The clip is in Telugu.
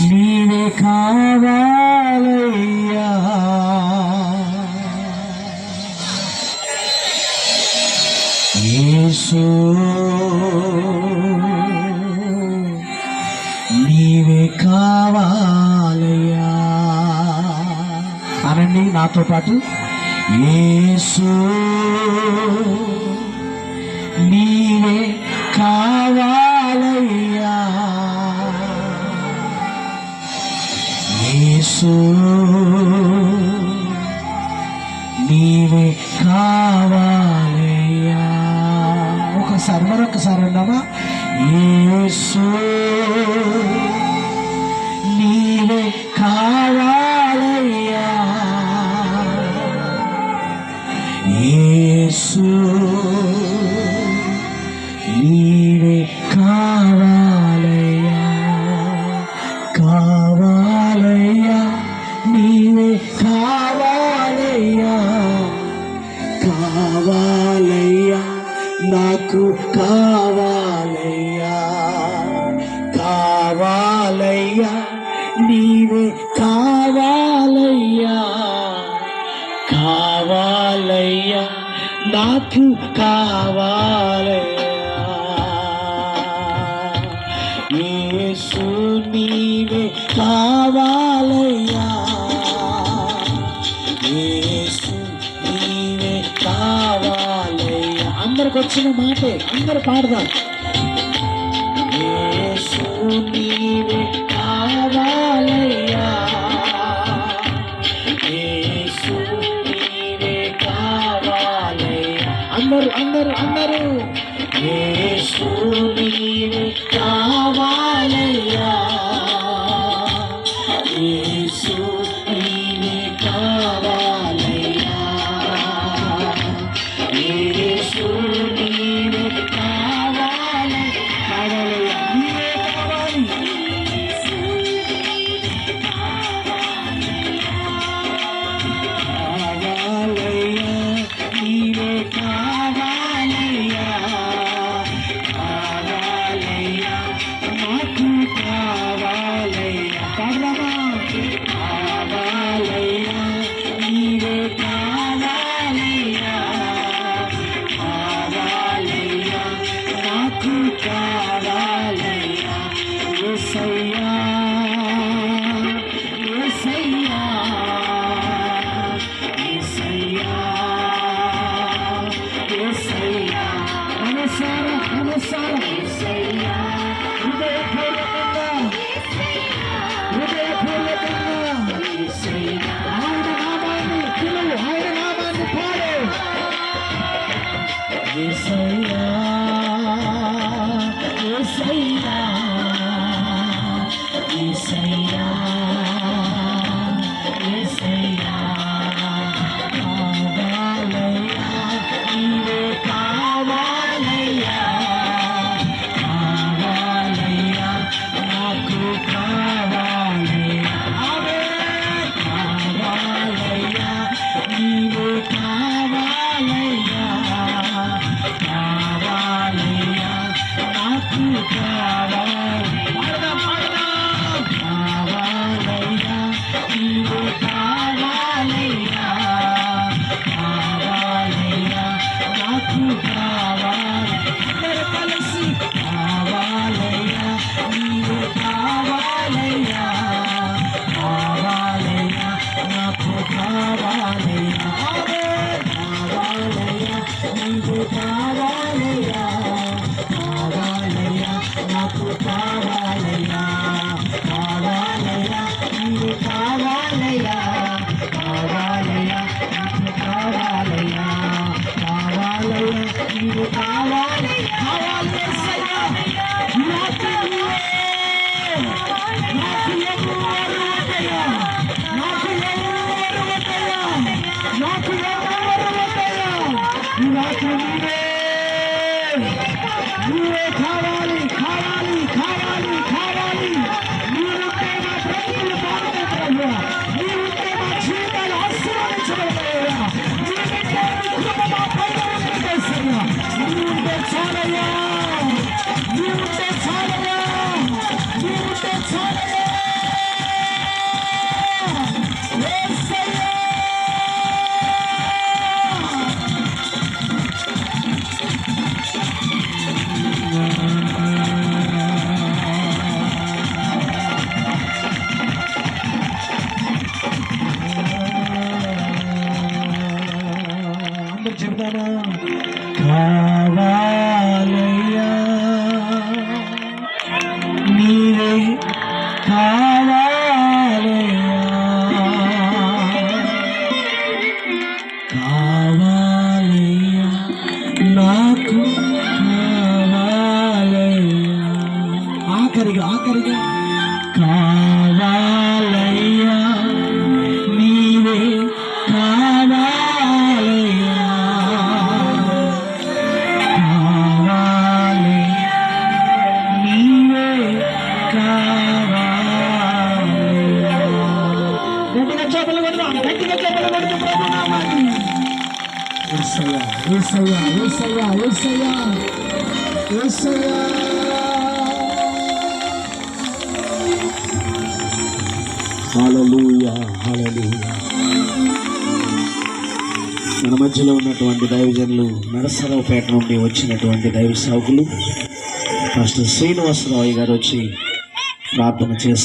నీవే కావాలయ్యా, యేసు నీవే కావాలయ్యా. అనండి నాతో పాటు, యేసు నీవే కావాలయ్యా, యేసు నీవే కావాలయ్యా. మరొకసారి అన్నామా, యేసు నీవే కావాలయ్యా, యేసు నీవే కావాలయ్యా, కావాలయ్యా, నీవే కావాలయ్యా, కావాలయ్యా, నాకు కావాలయ్యా, కావాలయ్యా, నీవే కావాలయ్యా, కావాలయ్యా, నాకు కావాలయ్యా, యేసు నీవే కావాలయ్యా, యేసు నీవే కావాలయ్యా. అందరికి వచ్చిన మాటే, అందరు పాడదాం. యేసు నీవే కావాలయ్యా, యేసు నీవే కావాలయ్యా. అందరూ యేసు నీవే కావాలయ్యా, యేసు నీవే కావాలయ్యా, యేసు నీవే కావాలయ్యా, నీవే కావాలి, కావాలయ్యా, నీవే కావాలయ్యా, కావాలయ్యా, నాకు కావాలయ్యా. కావాలయ్యా, నీవే కావాలయ్యా, కావాలయ్యా, నాకు కావాలయ్యా, యేసయ్యా, యేసయ్యా, యేసయ్యా, యేసయ్యా. మనసారా యేసయ్యా, హృదయపూర్వకంగా యేసయ్యా, ఆయన నామాన్ని పిలువు, ఆయన నామాన్ని పాడు. యేసయ్యా, యేసయ్యా, యేసయ్యా, యేసయ్యా, కావాలయ్యా, నీవే కావాలయ్యా, కావాలయ్యా, నాకు కావాలయ్యా, కావాలయ్యా, నీవే కావాలయ్యా, కావాలయ్యా, నాకు కావాలయ్యా, కావాలయ్యా, నీవే కావాలయ్యా, కావాలయ్యా, నాకు కావాలి. అందరూ కలిసి కావాలయ్యా, నీవే కావాలయ్యా, కావాలయ్యా, నాకు కావాలయ్యా, కావాలయ్యా, నీవే కావాలయ్యా, కావాలయ్యా, నాకు ఆఖరిగా కావాలయ్యా నీవే కావాలయ్యా కావాలి నీవే కావాలయ్యా. గట్టిగా చేపలు కొడదాం, గట్టిగా చేపలు కొడుతూ ప్రభు నామాన్ని. యేసయ్యా యేసయ్యా యేసయ్యా యేసయ్యా యేసయ్యా. హల్లెలూయా హల్లెలూయా. మన మధ్యలో ఉన్నటువంటి దైవజనులు నరసరావుపేట నుండి వచ్చినటువంటి దైవ సేవకులు పాస్టర్ శ్రీనివాసరావు గారు వచ్చి ప్రార్థన చేస్తారు.